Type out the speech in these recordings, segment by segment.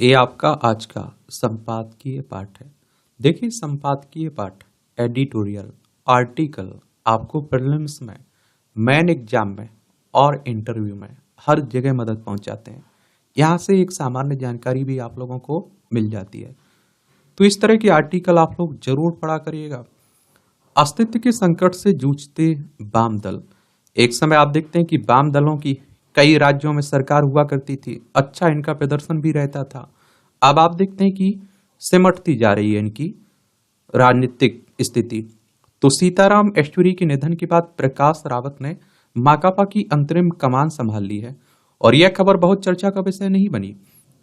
ये आपका आज का संपादकीय पाठ है। देखिए, संपादकीय पाठ, एडिटोरियल, आर्टिकल आपको प्रीलिम्स में, मेन एग्जाम में और इंटरव्यू में हर जगह मदद पहुंचाते हैं। यहाँ से एक सामान्य जानकारी भी आप लोगों को मिल जाती है। तो इस तरह के आर्टिकल आप लोग जरूर पढ़ा करिएगा। अस्तित्व के संकट से जूझते वाम दल। एक समय आप देखते हैं कि वाम दलों की कई राज्यों में सरकार हुआ करती थी, अच्छा इनका प्रदर्शन भी रहता था। अब आप देखते हैं कि सिमटती जा रही है इनकी राजनीतिक स्थिति। तो सीताराम येचुरी के निधन के बाद प्रकाश रावत ने माकपा की अंतरिम कमान संभाल ली है और यह खबर बहुत चर्चा का विषय नहीं बनी।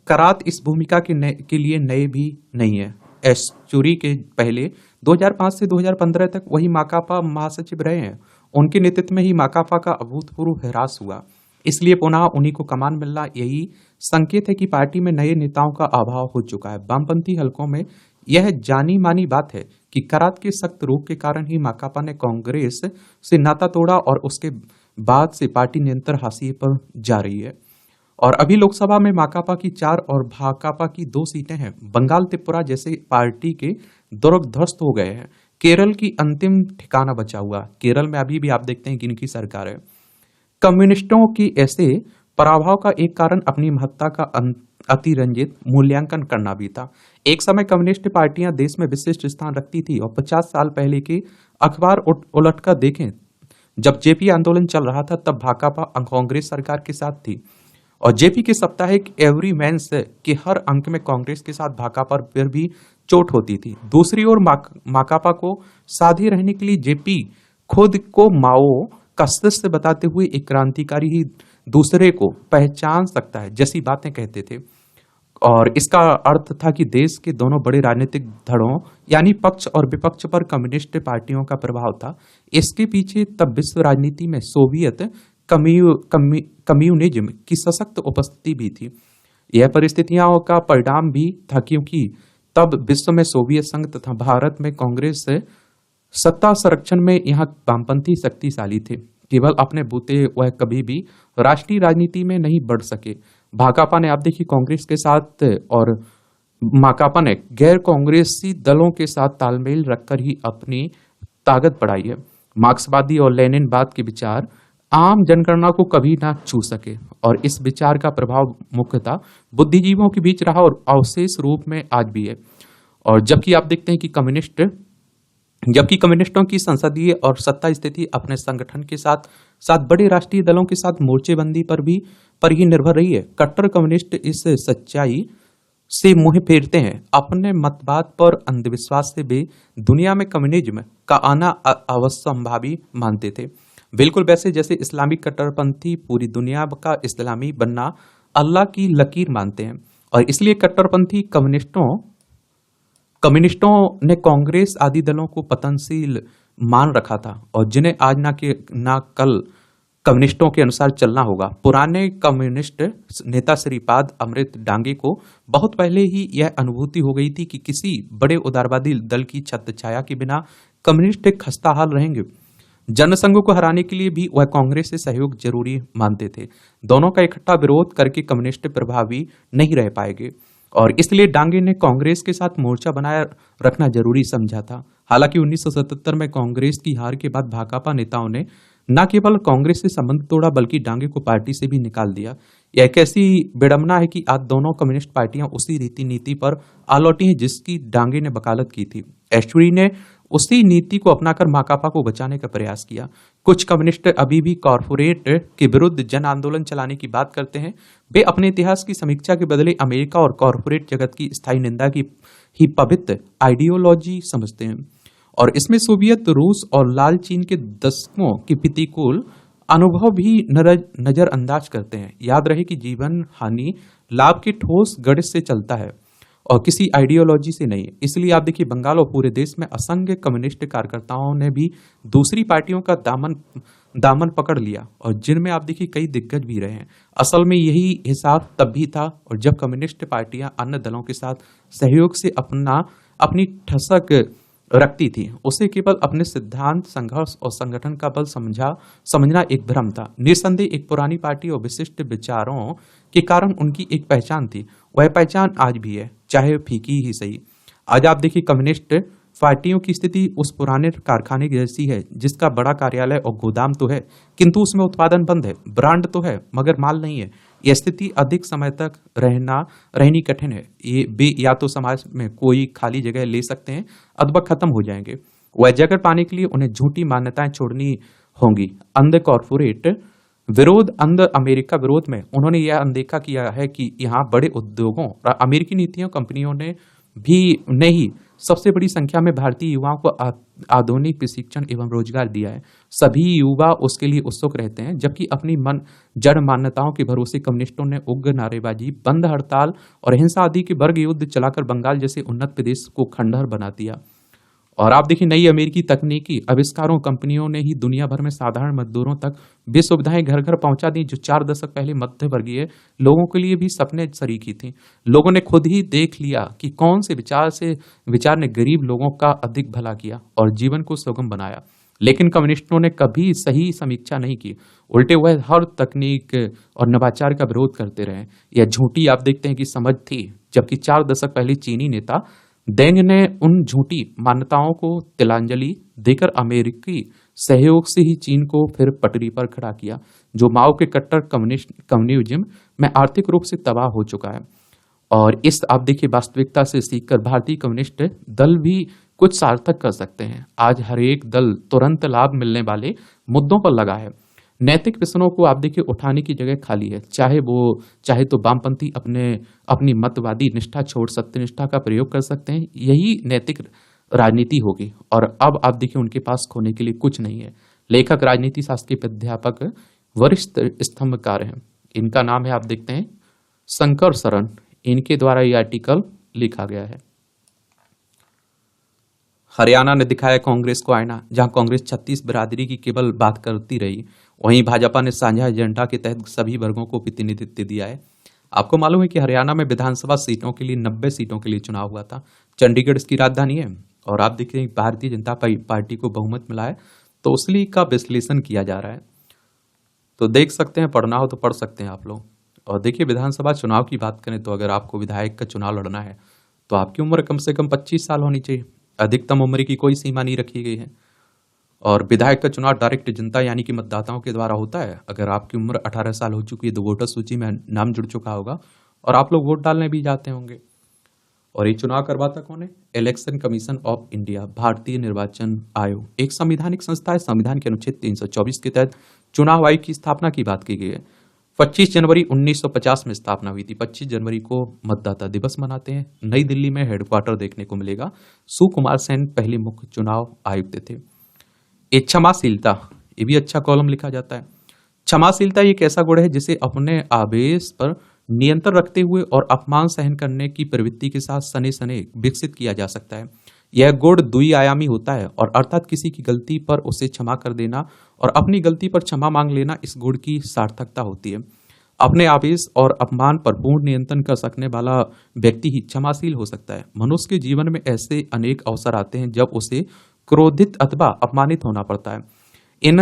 करात इस भूमिका के लिए नए भी नहीं है। येचुरी के पहले 2005 से 2015 तक वही माकपा महासचिव रहे हैं। उनके नेतृत्व में ही माकपा का अभूतपूर्व ह्रास हुआ, इसलिए पुनः उन्हीं को कमान मिलना यही संकेत है कि पार्टी में नए नेताओं का अभाव हो चुका है। वामपंथी हलकों में यह जानी मानी बात है कि करात के सख्त रोक के कारण ही माकपा ने कांग्रेस से नाता तोड़ा और उसके बाद से पार्टी निरंतर हाशिए पर जा रही है। और अभी लोकसभा में माकपा की 4 और भाकपा की 2 सीटें हैं। बंगाल त्रिपुरा जैसे पार्टी के दुर्ग-ध्वस्त हो गए हैं। केरल की अंतिम ठिकाना बचा हुआ। केरल में अभी भी आप देखते हैं कि इनकी सरकार है। कम्युनिस्टों की ऐसे पराभव का एक कारण अपनी महत्ता का अतिरंजित मूल्यांकन करना भी था। एक समय कम्युनिस्ट पार्टियां देश में विशिष्ट स्थान रखती थी और 50 साल पहले के अखबार उलटकर देखें, जब जेपी आंदोलन चल रहा था तब भाकपा कांग्रेस सरकार के साथ थी और जेपी के साप्ताहिक एवरी मैन्स के हर अंक में कांग्रेस के साथ भाकपा पर भी चोट होती थी। दूसरी ओर माकपा को साधे रहने के लिए जेपी खुद को माओ का शिष्य बताते हुए एक क्रांतिकारी ही दूसरे को पहचान सकता है जैसी बातें कहते थे। और इसका अर्थ था कि देश के दोनों बड़े राजनीतिक धड़ों यानी पक्ष और विपक्ष पर कम्युनिस्ट पार्टियों का प्रभाव था। इसके पीछे तब विश्व राजनीति में सोवियत कम्युनिज्म की सशक्त उपस्थिति भी थी। यह परिस्थितियों का परिणाम भी था क्योंकि तब विश्व में सोवियत संघ तथा भारत में कांग्रेस सत्ता संरक्षण में यहाँ वामपंथी शक्तिशाली थे। केवल अपने बूते वह कभी भी राष्ट्रीय राजनीति में नहीं बढ़ सके। भाकपा ने आप देखिए कांग्रेस के साथ और माकपा ने गैर कांग्रेसी दलों के साथ तालमेल रखकर ही अपनी ताकत बढ़ाई है। मार्क्सवादी और लेनिनवाद के विचार आम जनगणना को कभी ना छू सके और इस विचार का प्रभाव मुख्यतः बुद्धिजीवियों के बीच रहा और अवशेष रूप में आज भी है। और जबकि आप देखते हैं कि कम्युनिस्टों की संसदीय और सत्ता स्थिति अपने संगठन के साथ साथ बड़े राष्ट्रीय दलों के साथ मोर्चेबंदी पर ही निर्भर रही है। कट्टर कम्युनिस्ट इस सच्चाई से मुंह फेरते हैं। अपने मतवाद पर अंधविश्वास से वे दुनिया में कम्युनिज्म का आना अवश्यंभावी मानते थे, बिल्कुल वैसे जैसे इस्लामिक कट्टरपंथी पूरी दुनिया का इस्लामी बनना अल्लाह की लकीर मानते हैं। और इसलिए कट्टरपंथी कम्युनिस्टों ने कांग्रेस आदि दलों को पतनशील मान रखा था और जिन्हें आज ना कल कम्युनिस्टों के अनुसार चलना होगा। पुराने कम्युनिस्ट नेता श्रीपाद अमृत डांगे को बहुत पहले ही यह अनुभूति हो गई थी कि किसी बड़े उदारवादी दल की छत्रछाया के बिना कम्युनिस्ट खस्ताहाल रहेंगे। जनसंघ को हराने के लिए भी वह कांग्रेस से सहयोग जरूरी मानते थे। दोनों का इकट्ठा विरोध करके कम्युनिस्ट प्रभावी नहीं रह पाएंगे और इसलिए डांगे ने कांग्रेस के साथ मोर्चा बनाए रखना जरूरी समझा था। हालांकि 1977 में कांग्रेस की हार के बाद भाकपा नेताओं ने न केवल कांग्रेस से संबंध तोड़ा बल्कि डांगे को पार्टी से भी निकाल दिया। यह एक ऐसी विडंबना है कि आज दोनों कम्युनिस्ट पार्टियां उसी रीति नीति पर आ लौटी हैं जिसकी डांगे ने वकालत की थी। येचुरी ने उसी नीति को अपनाकर माकपा को बचाने का प्रयास किया। कुछ कम्युनिस्ट अभी भी कॉरपोरेट के विरुद्ध जन आंदोलन चलाने की बात करते हैं। वे अपने इतिहास की समीक्षा के बदले अमेरिका और कॉरपोरेट जगत की स्थायी निंदा की ही पवित्र आइडियोलॉजी समझते हैं और इसमें सोवियत रूस और लाल चीन के दशकों के प्रतिकूल अनुभव भी नजरअंदाज करते हैं। याद रहे कि जीवन हानि लाभ के ठोस गणित से चलता है और किसी आइडियोलॉजी से नहीं। इसलिए आप देखिए बंगाल और पूरे देश में असंख्य कम्युनिस्ट कार्यकर्ताओं ने भी दूसरी पार्टियों का दामन पकड़ लिया और जिनमें आप देखिए कई दिग्गज भी रहे हैं। असल में यही हिसाब तब भी था और जब कम्युनिस्ट पार्टियां अन्य दलों के साथ सहयोग से अपनी ठसक रखती थी। उसे केवल अपने सिद्धांत, संघर्ष और संगठन का बल समझना एक भ्रम था। निस्संदेह एक पुरानी पार्टी और विशिष्ट विचारों के कारण उनकी एक पहचान थी। वह पहचान आज भी है, चाहे फीकी ही सही। आज आप देखिए कम्युनिस्ट पार्टियों की स्थिति उस पुराने कारखाने जैसी है जिसका बड़ा कार्यालय और गोदाम तो है, किंतु उसमें उत्पादन बंद है। ब्रांड तो है मगर माल नहीं है। यह स्थिति अधिक समय तक रहनी कठिन है। ये बे या तो समाज में कोई खाली जगह ले सकते हैं अथवा खत्म हो जाएंगे। वह जगह पाने के लिए उन्हें झूठी मान्यताएं छोड़नी होंगी। अंध कॉरपोरेट विरोध, अंध अमेरिका विरोध में उन्होंने यह अनदेखा किया है कि यहाँ बड़े उद्योगों और अमेरिकी नीतियों कंपनियों ने ही सबसे बड़ी संख्या में भारतीय युवाओं को आधुनिक प्रशिक्षण एवं रोजगार दिया है। सभी युवा उसके लिए उत्सुक रहते हैं, जबकि अपनी जड़ मान्यताओं के भरोसे कम्युनिस्टों ने उग्र नारेबाजी, बंद हड़ताल और हिंसा आदि के वर्ग युद्ध चलाकर बंगाल जैसे उन्नत प्रदेश को खंडहर बना दिया। और आप देखिए नई अमेरिकी तकनीकी आविष्कारों कंपनियों ने ही दुनिया भर में साधारण मजदूरों तक वे सुविधाएं घर घर पहुंचा दी जो 4 दशक पहले मध्य वर्गीय लोगों के लिए भी सपने सरीखी थी। लोगों ने खुद ही देख लिया कि कौन से विचार ने गरीब लोगों का अधिक भला किया और जीवन को सुगम बनाया। लेकिन कम्युनिस्टों ने कभी सही समीक्षा नहीं की। उल्टे वह हर तकनीक और नवाचार का विरोध करते रहे। यह झूठी आप देखते हैं कि समझ थी, जबकि 4 दशक पहले चीनी नेता देंग ने उन झूठी मान्यताओं को तिलांजलि देकर अमेरिकी सहयोग से ही चीन को फिर पटरी पर खड़ा किया, जो माओ के कट्टर कम्युनिज्म में आर्थिक रूप से तबाह हो चुका है। और इस आप देखिए वास्तविकता से सीखकर भारतीय कम्युनिस्ट दल भी कुछ सार्थक कर सकते हैं। आज हर एक दल तुरंत लाभ मिलने वाले मुद्दों पर लगा है। नैतिक प्रश्नों को आप देखिए उठाने की जगह खाली है। चाहे तो वामपंथी अपनी मतवादी निष्ठा छोड़ सत्यनिष्ठा का प्रयोग कर सकते हैं। यही नैतिक राजनीति होगी। और अब आप देखिए उनके पास खोने के लिए कुछ नहीं है। लेखक, राजनीति शास्त्र के प्राध्यापक, वरिष्ठ स्तंभकार हैं। इनका नाम है आप देखते हैं शंकर शरण। इनके द्वारा ये आर्टिकल लिखा गया है। हरियाणा ने दिखाया कांग्रेस को आईना, जहां कांग्रेस 36 बिरादरी की केवल बात करती रही, वहीं भाजपा ने साझा एजेंडा के तहत सभी वर्गों को प्रतिनिधित्व दिया है। आपको मालूम है कि हरियाणा में विधानसभा सीटों के लिए 90 सीटों के लिए चुनाव हुआ था। चंडीगढ़ इसकी राजधानी है। और आप देखिए भारतीय जनता पार्टी को बहुमत मिला है, तो उसलिए का विश्लेषण किया जा रहा है। तो देख सकते हैं, पढ़ना हो तो पढ़ सकते हैं आप लोग। और देखिए विधानसभा चुनाव की बात करें तो अगर आपको विधायक का चुनाव लड़ना है तो आपकी उम्र कम से कम 25 साल होनी चाहिए। अधिकतम उम्र की कोई सीमा नहीं रखी गई है। और विधायक का चुनाव डायरेक्ट जनता यानी कि मतदाताओं के द्वारा होता है। अगर आपकी उम्र 18 साल हो चुकी है तो वोटर सूची में नाम जुड़ चुका होगा और आप लोग वोट डालने भी जाते होंगे। और ये चुनाव करवाता कौन है? इलेक्शन कमीशन ऑफ इंडिया, भारतीय निर्वाचन आयोग, एक संवैधानिक संस्था है। संविधान के अनुच्छेद 324 के तहत चुनाव आयोग की स्थापना की बात की गई है। 25 जनवरी 1950 में स्थापना हुई थी। 25 जनवरी को मतदाता दिवस मनाते हैं। नई दिल्ली में हेडक्वार्टर देखने को मिलेगा। सुकुमार सेन पहले मुख्य चुनाव आयुक्त थे। क्षमाशीलता, ये भी अच्छा कॉलम लिखा जाता है। क्षमाशीलता एक ऐसा गुण है जिसे अपने आवेश पर नियंत्रण रखते हुए और अपमान सहन करने की प्रवृत्ति के साथ सने सने विकसित किया जा सकता है। यह गुण द्विआयामी होता है और अर्थात किसी की गलती पर उसे क्षमा कर देना और अपनी गलती पर क्षमा मांग लेना इस गुण की सार्थकता होती है। अपने आवेश और अपमान पर पूर्ण नियंत्रण कर सकने वाला व्यक्ति ही क्षमाशील हो सकता है। मनुष्य के जीवन में ऐसे अनेक अवसर आते हैं जब उसे क्रोधित अथवा अपमानित होना पड़ता है। इन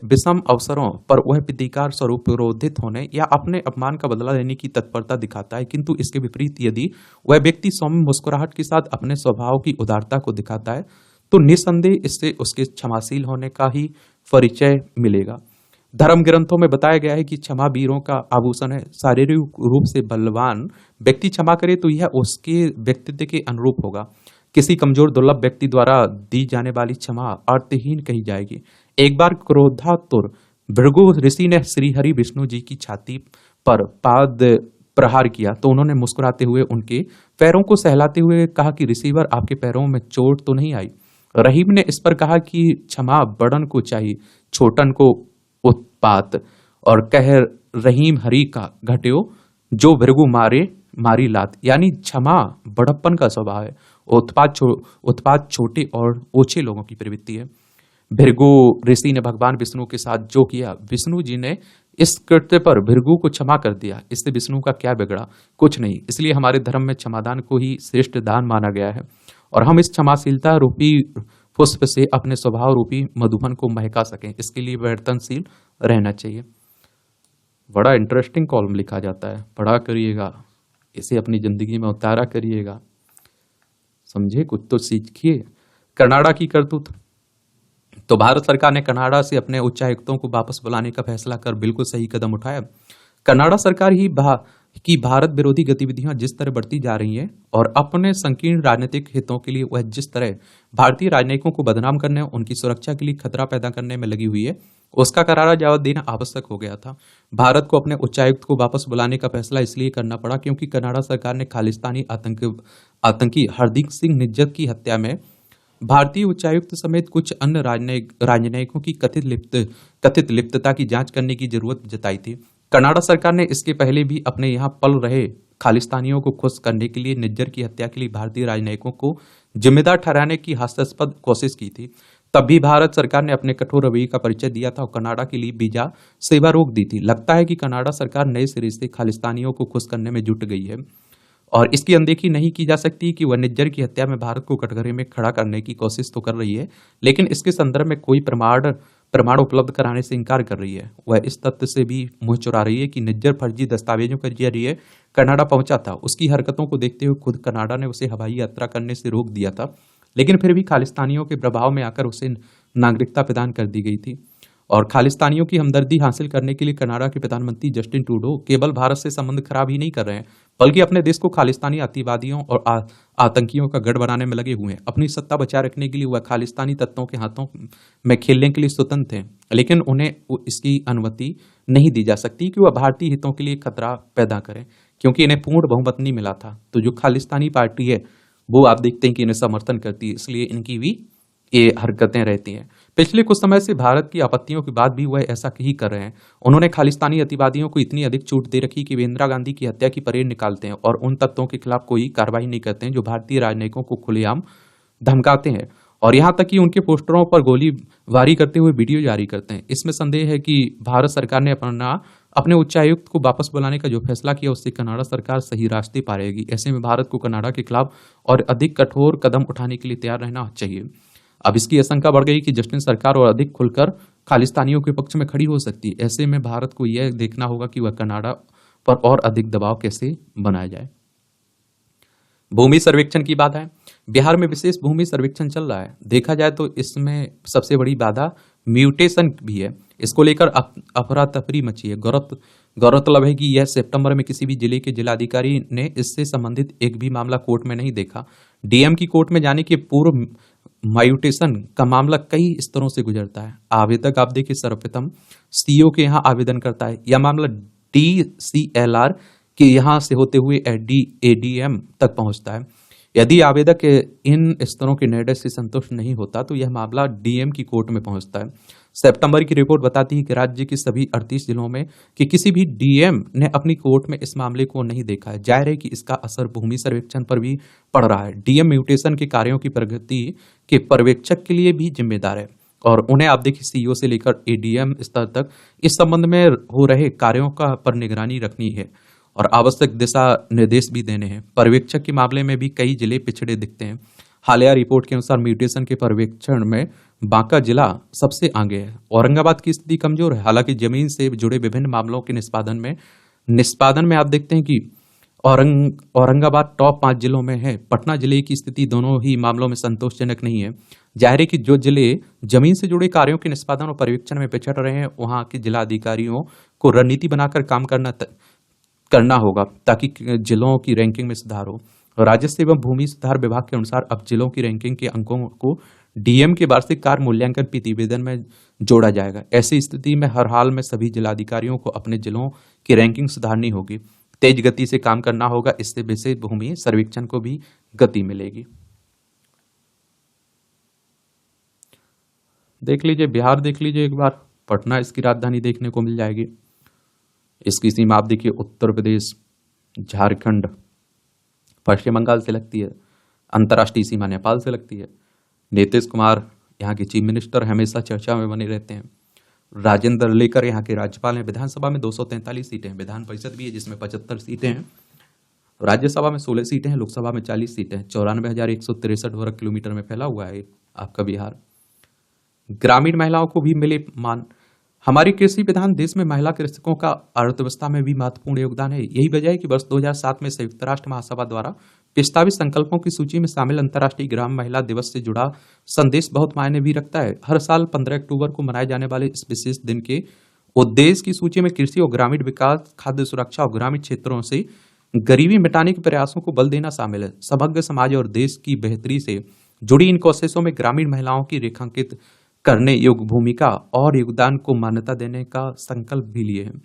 विषम अवसरों पर वह प्रतिकार स्वरूप क्रोधित होने या अपने अपमान का बदला लेने की तत्परता दिखाता है, किंतु इसके विपरीत यदि वह व्यक्ति सौम्य मुस्कुराहट के साथ अपने स्वभाव की उदारता को दिखाता है तो निस्संदेह इससे उसके क्षमाशील होने का ही परिचय मिलेगा। धर्म ग्रंथों में बताया गया है कि क्षमा वीरों का आभूषण है। शारीरिक रूप से बलवान व्यक्ति क्षमा करे तो यह उसके व्यक्तित्व के अनुरूप होगा। किसी कमजोर दुर्लभ व्यक्ति द्वारा दी जाने वाली क्षमा अर्थहीन कही जाएगी। एक बार क्रोधातुर भृगु ऋषि ने श्री हरि विष्णु जी की छाती पर पाद प्रहार किया तो उन्होंने मुस्कुराते हुए उनके पैरों को सहलाते हुए कहा कि ऋषिवर, आपके पैरों में चोट तो नहीं आई? रहीम ने इस पर कहा कि क्षमा बड़न को चाहिए, छोटन को उत्पात, और कह रहीम हरि का घट्यो जो भृगु मारी लात, यानी क्षमा बड़प्पन का स्वभाव है। उत्पात छोटे और ओछे लोगों की प्रवृत्ति है। भृगु ऋषि ने भगवान विष्णु के साथ जो किया, विष्णु जी ने इस कृत्य पर भृगु को क्षमा कर दिया। इससे विष्णु का क्या बिगड़ा? कुछ नहीं। इसलिए हमारे धर्म में क्षमादान को ही श्रेष्ठ दान माना गया है। और हम इस क्षमाशीलता रूपी पुष्प से अपने स्वभाव रूपी मधुबन को महका सकें, इसके लिए वर्तनशील रहना चाहिए। बड़ा इंटरेस्टिंग कॉलम लिखा जाता है, पढ़ा करिएगा, इसे अपनी जिंदगी में उतारा करिएगा, समझे, कुछ तो सीखिए। कनाडा की करतूत। तो भारत सरकार ने कनाडा से अपने उच्चायुक्तों को वापस बुलाने का फैसला कर बिल्कुल सही कदम उठाया। कनाडा सरकार की भारत विरोधी गतिविधियां जिस तरह बढ़ती जा रही हैं और अपने संकीर्ण राजनीतिक हितों के लिए वह जिस तरह भारतीय राजनयिकों को बदनाम करने, उनकी सुरक्षा के लिए खतरा पैदा करने में लगी हुई है, उसका करारा जवाब देना आवश्यक हो गया था। भारत को अपने उच्चायुक्त को वापस बुलाने का फैसला इसलिए करना पड़ा क्योंकि कनाडा सरकार ने खालिस्तानी आतंकी हरदीप सिंह निज्जर की हत्या में भारतीय उच्चायुक्त समेत कुछ अन्य राजनयिकों की कथित लिप्तता की जांच करने की जरूरत जताई थी। कनाडा सरकार ने इसके पहले भी अपने यहाँ पल रहे खालिस्तानियों को खुश करने के लिए निज्जर की हत्या के लिए भारतीय राजनयिकों को जिम्मेदार ठहराने की हास्यास्पद कोशिश की थी। तब भी भारत सरकार ने अपने कठोर रवैये का परिचय दिया था और कनाडा के लिए वीजा सेवा रोक दी थी। लगता है कि कनाडा सरकार नए सिरे से खालिस्तानियों को खुश करने में जुट गई है और इसकी अनदेखी नहीं की जा सकती कि वह निज्जर की हत्या में भारत को कटघरे में खड़ा करने की कोशिश तो कर रही है, लेकिन इसके संदर्भ में कोई प्रमाण उपलब्ध कराने से इनकार कर रही है। वह इस तथ्य से भी मुंह चुरा रही है कि निज्जर फर्जी दस्तावेजों के जरिए कनाडा पहुंचा था। उसकी हरकतों को देखते हुए खुद कनाडा ने उसे हवाई यात्रा करने से रोक दिया था, लेकिन फिर भी खालिस्तानियों के प्रभाव में आकर उसे नागरिकता प्रदान कर दी गई थी। और खालिस्तानियों की हमदर्दी हासिल करने के लिए कनाडा के प्रधानमंत्री जस्टिन ट्रूडो केवल भारत से संबंध खराब ही नहीं कर रहे हैं, बल्कि अपने देश को खालिस्तानी अतिवादियों और आतंकियों का गढ़ बनाने में लगे हुए हैं। अपनी सत्ता बचाए रखने के लिए वह खालिस्तानी तत्वों के हाथों में खेलने के लिए स्वतंत्र हैं, लेकिन उन्हें इसकी अनुमति नहीं दी जा सकती कि वह भारतीय हितों के लिए खतरा पैदा करें, क्योंकि इन्हें पूर्ण बहुमत नहीं मिला था। तो जो खालिस्तानी पार्टी है वो आप देखते हैं कि इन्हें समर्थन करती है, इसलिए इनकी भी ये हरकतें रहती हैं। पिछले कुछ समय से भारत की आपत्तियों के बाद भी वह ऐसा ही कर रहे हैं। उन्होंने खालिस्तानी अतिवादियों को इतनी अधिक छूट दे रखी कि वे इंदिरा गांधी की हत्या की परेड निकालते हैं और उन तत्वों के खिलाफ कोई कार्रवाई नहीं करते हैं जो भारतीय राजनयिकों को खुलेआम धमकाते हैं और यहाँ तक कि उनके पोस्टरों पर गोलीबारी करते हुए वीडियो जारी करते हैं। इसमें संदेह है कि भारत सरकार ने अपने उच्चायुक्त को वापस बुलाने का जो फैसला किया उससे कनाडा सरकार सही रास्ते पा रहेगी। ऐसे में भारत को कनाडा के खिलाफ और अधिक कठोर कदम उठाने के लिए तैयार रहना चाहिए। अब इसकी आशंका बढ़ गई कि जस्टिन सरकार और अधिक खुलकर खालिस्तानियों के पक्ष में खड़ी हो सकती है। ऐसे में भारत को यह देखना होगा कि वह कनाडा पर और अधिक दबाव कैसे बनाया जाए। भूमि सर्वेक्षण की बाधा है। बिहार में विशेष भूमि सर्वेक्षण चल रहा है। देखा जाए तो इसमें सबसे बड़ी बाधा म्यूटेशन भी है। इसको लेकर अफरा तफरी मची है। गौरतलब है कि यह सितंबर में किसी भी जिले के जिलाधिकारी ने इससे संबंधित एक भी मामला कोर्ट में नहीं देखा। डीएम की कोर्ट में जाने के पूर्व म्यूटेशन का मामला कई स्तरों से गुजरता है। आवेदक आप देखिए सर्वप्रथम सीओ के यहाँ आवेदन करता है। यह मामला DCLR के यहाँ से होते हुए ADM तक पहुंचता है। यदि आवेदक इन स्तरों के निर्णय से संतुष्ट नहीं होता तो यह मामला DM की कोर्ट में पहुंचता है। सितंबर की रिपोर्ट बताती है कि राज्य के सभी 38 जिलों में कि किसी भी DM ने अपनी कोर्ट में इस मामले को नहीं देखा है। जाहिर है कि इसका असर भूमि सर्वेक्षण पर भी पड़ रहा है। DM म्यूटेशन के कार्यों की प्रगति के पर्यवेक्षक के लिए भी जिम्मेदार है और उन्हें आप देखिए CEO से लेकर ADM स्तर तक इस संबंध में हो रहे कार्यों का पर निगरानी रखनी है और आवश्यक दिशा निर्देश भी देने हैं। पर्यवेक्षक के मामले में भी कई जिले पिछड़े दिखते हैं। हालिया रिपोर्ट के अनुसार म्यूटेशन के पर्यवेक्षण में बांका जिला सबसे आगे है। औरंगाबाद की स्थिति कमजोर है। हालांकि जमीन से जुड़े विभिन्न मामलों के निष्पादन में आप देखते हैं कि औरंगाबाद टॉप 5 जिलों में है। पटना जिले की स्थिति दोनों ही मामलों में संतोषजनक नहीं है। जाहिर है कि जो जिले जमीन से जुड़े कार्यों के निष्पादन और पर्यवेक्षण में पिछड़ रहे हैं वहां के जिला अधिकारियों को रणनीति बनाकर काम करना होगा ताकि जिलों की रैंकिंग में सुधार हो। राजस्व एवं भूमि सुधार विभाग के अनुसार अब जिलों की रैंकिंग के अंकों को DM के वार्षिक कार्य मूल्यांकन प्रतिवेदन में जोड़ा जाएगा। ऐसी स्थिति में हर हाल में सभी जिलाधिकारियों को अपने जिलों की रैंकिंग सुधारनी होगी, तेज गति से काम करना होगा। इससे विशेष भूमि सर्वेक्षण को भी गति मिलेगी। देख लीजिए बिहार, देख लीजिए एक बार, पटना इसकी राजधानी देखने को मिल जाएगी। इसकी सीमा आप देखिए उत्तर प्रदेश, झारखंड, पश्चिम बंगाल से लगती है। अंतर्राष्ट्रीय सीमा नेपाल से लगती है। नीतीश कुमार यहाँ के चीफ मिनिस्टर हमेशा चर्चा में बने रहते हैं। राजेंद्र लेकर यहाँ के राज्यपाल हैं। विधानसभा में 243 सीटें हैं। विधान परिषद भी है जिसमें 75 सीटें हैं। तो राज्यसभा में 16 सीटें हैं, लोकसभा में 40 सीटें हैं। 94,163 वर्ग किलोमीटर में फैला हुआ है आपका बिहार। ग्रामीण महिलाओं को भी मिले मान। हमारी कृषि प्रधान देश में महिला कृषकों का अर्थव्यवस्था में भी महत्वपूर्ण योगदान है। यही वजह है कि वर्ष 2007 में संयुक्त राष्ट्र महासभा द्वारा प्रस्तावित संकल्पों की सूची में शामिल अंतर्राष्ट्रीय ग्राम महिला दिवस से जुड़ा संदेश बहुत मायने भी रखता है। हर साल 15 अक्टूबर को मनाए जाने वाले इस विशेष दिन के उद्देश्य की सूची में कृषि और ग्रामीण विकास, खाद्य सुरक्षा और ग्रामीण क्षेत्रों से गरीबी मिटाने के प्रयासों को बल देना शामिल है। समग्र समाज और देश की बेहतरी से जुड़ी इन कोशिशों में ग्रामीण महिलाओं की रेखांकित करने योग्य भूमिका और योगदान को मान्यता देने का संकल्प भी लिए हैं।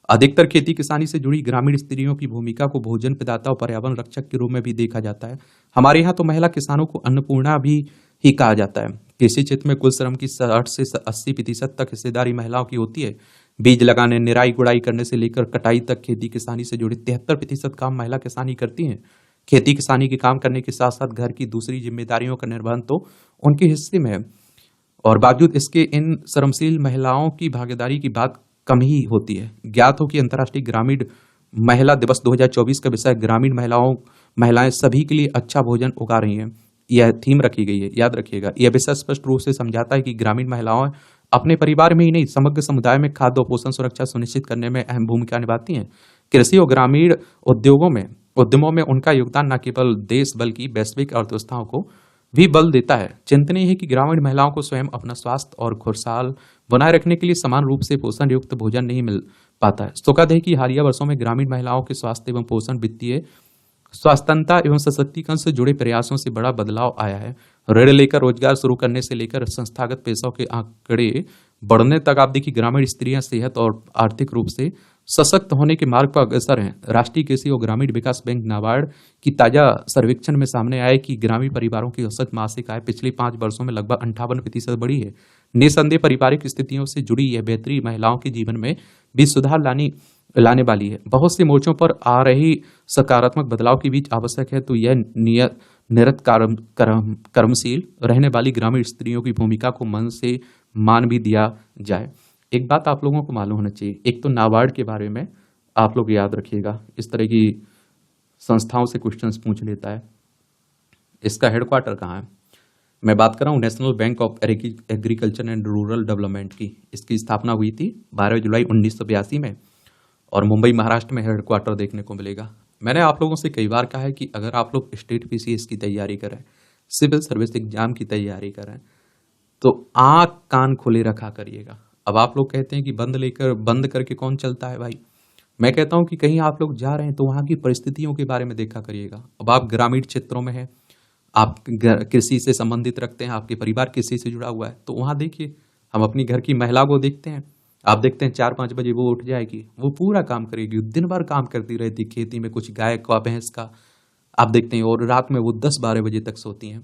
अधिकतर खेती किसानी से जुड़ी ग्रामीण स्त्रियों की भूमिका को भोजन प्रदाता और पर्यावरण रक्षक के रूप में भी देखा जाता है। हमारे यहाँ तो महिला किसानों को अन्नपूर्णा भी ही कहा जाता है। कृषि क्षेत्र में कुल श्रम की 60 से 80% तक हिस्सेदारी महिलाओं की होती है। बीज लगाने, निराई गुड़ाई करने से लेकर कटाई तक खेती किसानी से जुड़े 73% काम महिला किसानी करती हैं। खेती किसानी के काम करने के साथ साथ घर की दूसरी जिम्मेदारियों का निर्वहन तो उनके हिस्से में है, और बावजूद इसके इन श्रमशील महिलाओं की भागीदारी की बात कम ही होती है। ज्ञात हो कि अंतर्राष्ट्रीय ग्रामीण महिला दिवस 2024 का विषय ग्रामीण महिलाएं सभी के लिए अच्छा भोजन उगा रही हैं, यह थीम रखी गई है। याद रखिएगा, यह विषय स्पष्ट रूप से समझाता है कि ग्रामीण महिलाएं अपने परिवार में ही नहीं, समग्र समुदाय में खाद्य और पोषण सुरक्षा सुनिश्चित करने में अहम भूमिका निभाती हैं। कृषि और ग्रामीण उद्यमों में उनका योगदान न केवल देश बल्कि वैश्विक अर्थव्यवस्थाओं को भी बल देता है। चिंतनीय है कि ग्रामीण महिलाओं को स्वयं अपना स्वास्थ्य और खुशहाल बनाए रखने के लिए समान रूप से पोषण युक्त भोजन नहीं मिल पाता है। सुखद है कि हालिया वर्षों में ग्रामीण महिलाओं के स्वास्थ्य एवं पोषण, वित्तीय स्वास्थ्यता एवं सशक्तिकरण से जुड़े प्रयासों से बड़ा बदलाव आया है। ऋण लेकर रोजगार शुरू करने से लेकर संस्थागत पेशों के आंकड़े बढ़ने तक आप देखिए ग्रामीण स्त्रियां सेहत और आर्थिक रूप से सशक्त होने के मार्ग पर अग्रसर हैं। राष्ट्रीय कृषि और ग्रामीण विकास बैंक नाबार्ड की ताजा सर्वेक्षण में सामने आया कि ग्रामीण परिवारों की औसत मासिक आय पिछले 5 वर्षों में लगभग 58% बढ़ी है। निसंदेह पारिवारिक स्थितियों से जुड़ी यह बेहतरी महिलाओं के जीवन में भी सुधार लाने वाली है। बहुत से मोर्चों पर आ रही सकारात्मक बदलाव के बीच आवश्यक है तो यह निरत कर्मशील रहने वाली ग्रामीण स्त्रियों की भूमिका को मन से मान भी दिया जाए। एक बात आप लोगों को मालूम होना चाहिए, एक तो नाबार्ड के बारे में आप लोग याद रखिएगा, इस तरह की संस्थाओं से क्वेश्चंस पूछ लेता है। इसका हेडक्वार्टर कहाँ है? मैं बात कर रहा हूँ national bank of agriculture and rural development की। इसकी स्थापना हुई थी 12 जुलाई 1982 में और मुंबई महाराष्ट्र में हेडक्वार्टर देखने को मिलेगा। मैंने आप लोगों से कई बार कहा है कि अगर आप लोग स्टेट पीसीएस की तैयारी करें, सिविल सर्विस एग्जाम की तैयारी करें, तो आंख कान खुले रखा करिएगा। अब आप लोग कहते हैं कि बंद करके कौन चलता है भाई। मैं कहता हूं कि कहीं आप लोग जा रहे हैं तो वहां की परिस्थितियों के बारे में देखा करिएगा। अब आप ग्रामीण क्षेत्रों में हैं, आप कृषि से संबंधित रखते हैं, आपके परिवार कृषि से जुड़ा हुआ है, तो वहां देखिए, हम अपनी घर की महिला को देखते हैं, आप देखते हैं 4-5 बजे वो उठ जाएगी, वो पूरा काम करेगी, दिन भर काम करती रहती खेती में, कुछ गाय का भैंस का आप देखते हैं, और रात में वो 10-12 बजे तक सोती हैं।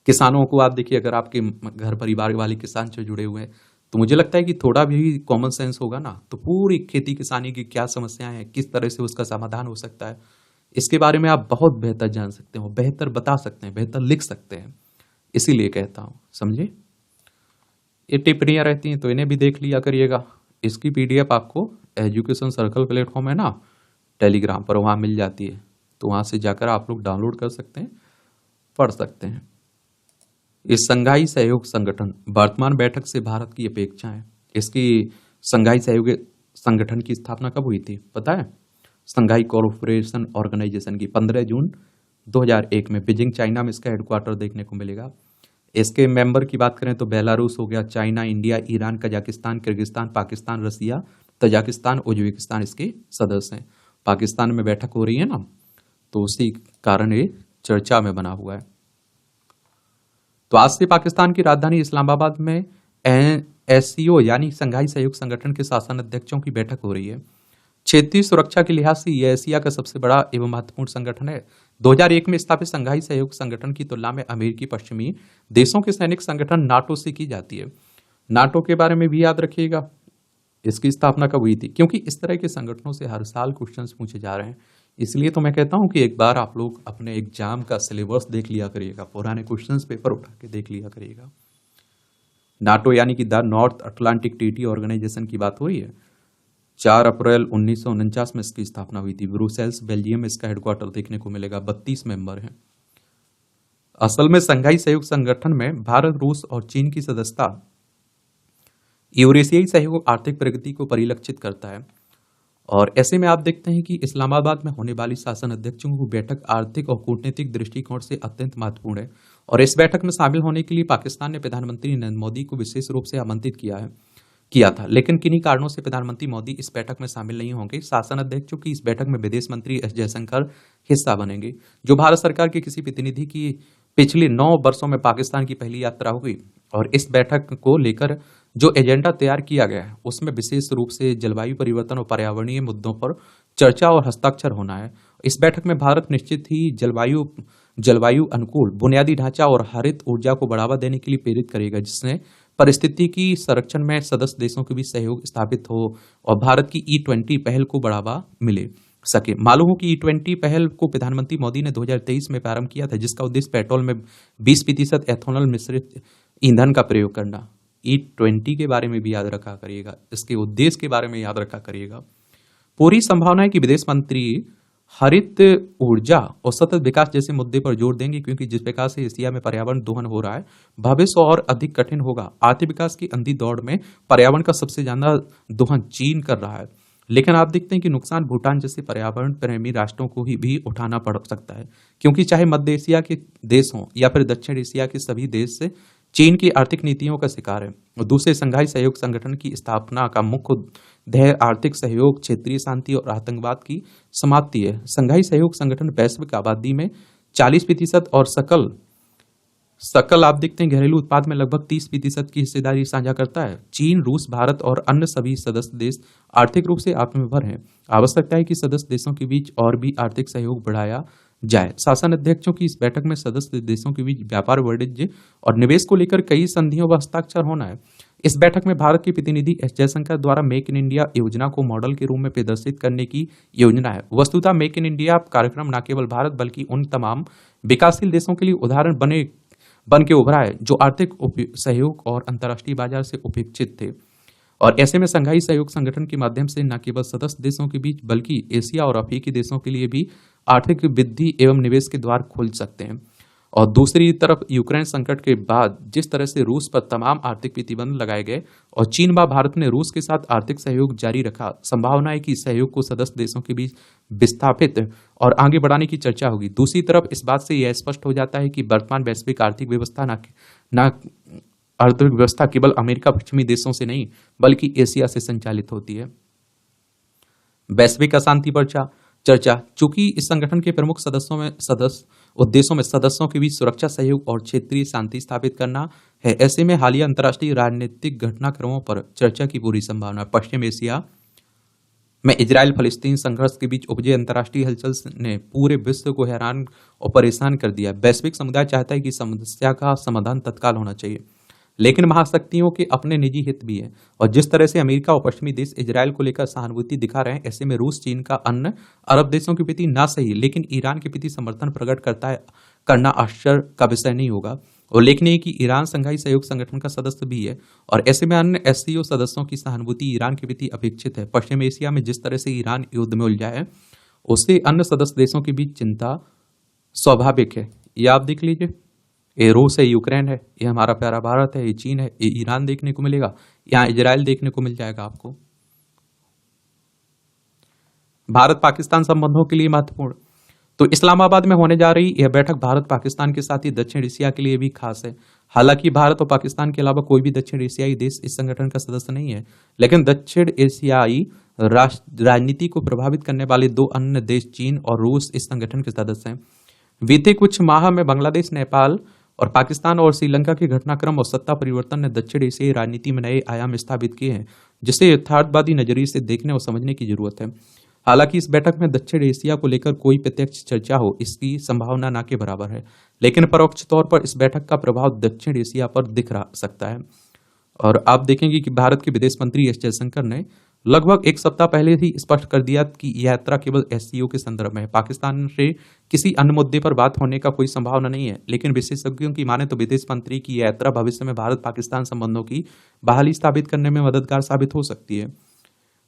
किसानों को आप देखिए, अगर आपके घर परिवार वाले किसान से जुड़े हुए हैं तो मुझे लगता है कि थोड़ा भी कॉमन सेंस होगा ना, तो पूरी खेती किसानी की क्या समस्याएं हैं, किस तरह से उसका समाधान हो सकता है, इसके बारे में आप बहुत बेहतर जान सकते हो, बेहतर बता सकते हैं, बेहतर लिख सकते हैं। इसीलिए कहता हूं, समझे। ये टिप्पणियां रहती हैं तो इन्हें भी देख लिया करिएगा। इसकी पीडीएफ आपको एजुकेशन सर्कल प्लेटफॉर्म है ना टेलीग्राम पर, वहां मिल जाती है, तो वहां से जाकर आप लोग डाउनलोड कर सकते हैं, पढ़ सकते हैं। इस संघाई सहयोग संगठन वर्तमान बैठक से भारत की अपेक्षाएं। इसकी संघाई सहयोग संगठन की स्थापना कब हुई थी पता है? संघाई कोऑपरेशन ऑर्गेनाइजेशन की 15 जून 2001 में बीजिंग चाइना में इसका हेडक्वार्टर देखने को मिलेगा। इसके मेंबर की बात करें तो बेलारूस हो गया, China, India, Iran, Kazakhstan, Kyrgyzstan, Pakistan, Russia, Tajikistan, Uzbekistan इसके सदस्य हैं। पाकिस्तान में बैठक हो रही है ना, तो उसी कारण ये चर्चा में बना हुआ है। तो आज से पाकिस्तान की राजधानी इस्लामाबाद में एससीओ यानी संघाई सहयोग संगठन के शासन अध्यक्षों की बैठक हो रही है। क्षेत्रीय सुरक्षा के लिहाज से यह एशिया का सबसे बड़ा एवं महत्वपूर्ण संगठन है। 2001 में स्थापित संघाई सहयोग संगठन की तुलना में अमेरिकी पश्चिमी देशों के सैनिक संगठन नाटो से की जाती है। नाटो के बारे में भी याद रखिएगा, इसकी स्थापना कब हुई थी, क्योंकि इस तरह के संगठनों से हर साल क्वेश्चंस पूछे जा रहे हैं। इसलिए तो मैं कहता हूं कि एक बार आप लोग अपने एग्जाम का सिलेबस देख लिया करिएगा, पुराने क्वेश्चंस पेपर उठा के देख लिया करिएगा। नाटो यानी कि the North Atlantic Treaty Organization की बात हो रही है। 4 अप्रैल 1949 में इसकी स्थापना हुई थी। ब्रुसेल्स बेल्जियम में इसका हेडक्वार्टर देखने को मिलेगा। 32 मेंबर हैं। असल में संघाई सहयोग संगठन में भारत, रूस और चीन की सदस्यता यूरेशियाई सहयोग आर्थिक प्रगति को परिलक्षित करता है। और ऐसे में आप देखते हैं कि इस्लामाबाद में होने वाली शासन अध्यक्षों की बैठक आर्थिक और कूटनीतिक दृष्टिकोण से अत्यंत महत्वपूर्ण है। और इस बैठक में शामिल होने के लिए पाकिस्तान ने प्रधानमंत्री नरेंद्र मोदी को विशेष रूप से आमंत्रित किया था, लेकिन किन्हीं कारणों से प्रधानमंत्री मोदी इस बैठक में शामिल नहीं होंगे। शासन अध्यक्षों की इस बैठक में विदेश मंत्री एस जयशंकर हिस्सा बनेंगे, जो भारत सरकार के किसी प्रतिनिधि की पिछले 9 वर्षों में पाकिस्तान की पहली यात्रा होगी। और इस बैठक को लेकर जो एजेंडा तैयार किया गया है उसमें विशेष रूप से जलवायु परिवर्तन और पर्यावरणीय मुद्दों पर चर्चा और हस्ताक्षर होना है। इस बैठक में भारत निश्चित ही जलवायु अनुकूल बुनियादी ढांचा और हरित ऊर्जा को बढ़ावा देने के लिए प्रेरित करेगा, जिससे परिस्थितिकी संरक्षण में सदस्य देशों के बीच सहयोग स्थापित हो और भारत की E20 पहल को बढ़ावा मिले सके। मालूम हो कि E20 पहल को प्रधानमंत्री मोदी ने 2023 में प्रारंभ किया था, जिसका उद्देश्य पेट्रोल में 20% एथेनॉल मिश्रित ईंधन का प्रयोग करना। E20 के बारे में भी याद रखा करिएगा, इसके उद्देश्य के बारे में याद रखा करिएगा। पूरी संभावना है कि विदेश मंत्री हरित ऊर्जा और सतत विकास जैसे मुद्दे पर जोर देंगे, क्योंकि जिस प्रकार से एशिया में पर्यावरण दोहन हो रहा है, भविष्य और अधिक कठिन होगा। आर्थिक विकास की अंधी दौड़ में पर्यावरण का सबसे ज्यादा दोहन चीन कर रहा है, लेकिन आप देखते हैं कि नुकसान भूटान जैसे पर्यावरण प्रेमी राष्ट्रों को ही भी उठाना पड़ सकता है, क्योंकि चाहे मध्य एशिया के देश हों या फिर दक्षिण एशिया के सभी देश से चीन की आर्थिक नीतियों का शिकार है। और दूसरे संघाई सहयोग संगठन की स्थापना का मुख्य ध्येय आर्थिक सहयोग, क्षेत्रीय शांति और आतंकवाद की समाप्ति है। संघाई सहयोग संगठन वैश्विक आबादी में 40% और सकल आप देखते हैं घरेलू उत्पाद में लगभग 30% की हिस्सेदारी साझा करता है। चीन, रूस, भारत और अन्य सभी सदस्य देश आर्थिक रूप से आत्मनिर्भर हैं। आवश्यकता है कि सदस्य देशों के बीच और भी आर्थिक सहयोग बढ़ाया जाए। शासन अध्यक्षों की इस बैठक में सदस्य देशों के बीच व्यापार, वाणिज्य और निवेश को लेकर कई संधियों व हस्ताक्षर होना है। इस बैठक में भारत के प्रतिनिधि एस जयशंकर द्वारा मेक इन इंडिया योजना को मॉडल के रूप में प्रदर्शित करने की योजना है। वस्तुतः मेक इन इंडिया कार्यक्रम न केवल भारत बल्कि उन तमाम विकासशील देशों के लिए उदाहरण बन के उभरा है जो आर्थिक सहयोग और अंतर्राष्ट्रीय बाजार से उपेक्षित थे। और ऐसे में संघाई सहयोग संगठन के माध्यम से न केवल सदस्य देशों के बीच बल्कि एशिया और अफ्रीकी देशों के लिए भी आर्थिक वृद्धि एवं निवेश के द्वार खोल सकते हैं। और दूसरी तरफ यूक्रेन संकट के बाद जिस तरह से रूस पर तमाम आर्थिक प्रतिबंध लगाए गए और चीन व भारत ने रूस के साथ आर्थिक सहयोग जारी रखा, संभावना है कि सहयोग को सदस्य देशों के बीच विस्थापित और आगे बढ़ाने की चर्चा होगी। दूसरी तरफ इस बात से यह स्पष्ट हो जाता है कि वर्तमान वैश्विक आर्थिक व्यवस्था केवल अमेरिका पश्चिमी देशों से नहीं बल्कि एशिया से संचालित होती है। वैश्विक अशांति पर चर्चा, चूंकि इस संगठन के प्रमुख उद्देश्यों में सदस्यों के बीच सुरक्षा सहयोग और क्षेत्रीय शांति स्थापित करना है, ऐसे में हालिया अंतर्राष्ट्रीय राजनीतिक घटनाक्रमों पर चर्चा की पूरी संभावना है। पश्चिम एशिया में इजराइल फलस्तीन संघर्ष के बीच उपजे अंतर्राष्ट्रीय हलचल ने पूरे विश्व को हैरान और परेशान कर दिया। वैश्विक समुदाय चाहता है कि समस्या का समाधान तत्काल होना चाहिए, लेकिन महाशक्तियों के अपने निजी हित भी हैं। और जिस तरह से अमेरिका और पश्चिमी देश इजराइल को लेकर सहानुभूति दिखा रहे हैं, ऐसे में रूस चीन का अन्य अरब देशों के प्रति ना सही लेकिन ईरान के प्रति समर्थन प्रकट करना आश्चर्य का विषय नहीं होगा। उल्लेखनीय है कि ईरान संघाई सहयोग संगठन का सदस्य भी है और ऐसे में अन्य एससीओ सदस्यों की सहानुभूति ईरान के प्रति अपेक्षित है। पश्चिम एशिया में जिस तरह से ईरान युद्ध में उलझा है, उससे अन्य सदस्य देशों के बीच चिंता स्वाभाविक है। ये आप देख लीजिए, ये रूस है, यूक्रेन है, ये हमारा प्यारा भारत है, ये चीन है, ये ईरान देखने को मिलेगा, यहाँ इजराइल देखने को मिल जाएगा आपको। भारत पाकिस्तान संबंधों के लिए महत्वपूर्ण, तो इस्लामाबाद में होने जा रही यह बैठक भारत पाकिस्तान के साथ ही दक्षिण एशिया के लिए भी खास है। हालांकि भारत और पाकिस्तान के अलावा कोई भी दक्षिण एशियाई देश इस संगठन का सदस्य नहीं है, लेकिन दक्षिण एशियाई राजनीति को प्रभावित करने वाले 2 अन्य देश चीन और रूस इस संगठन के सदस्य हैं। बीते कुछ माह में बांग्लादेश, नेपाल और पाकिस्तान और श्रीलंका के घटनाक्रम और सत्ता परिवर्तन ने दक्षिण एशियाई राजनीति में नए आयाम स्थापित किए हैं, जिसे यथार्थवादी नजरिए से देखने और समझने की जरूरत है। हालांकि इस बैठक में दक्षिण एशिया को लेकर कोई प्रत्यक्ष चर्चा हो इसकी संभावना ना के बराबर है, लेकिन परोक्ष तौर पर इस बैठक का प्रभाव दक्षिण एशिया पर दिख सकता है। और आप देखेंगे कि भारत के विदेश मंत्री एस जयशंकर ने लगभग 1 सप्ताह पहले ही स्पष्ट कर दिया कि यह यात्रा केवल एससीओ के संदर्भ में है। पाकिस्तान से किसी अन्य मुद्दे पर बात होने का कोई संभावना नहीं है, लेकिन विशेषज्ञों की माने तो विदेश मंत्री की यह यात्रा भविष्य में भारत पाकिस्तान संबंधों की बहाली स्थापित करने में मददगार साबित हो सकती है।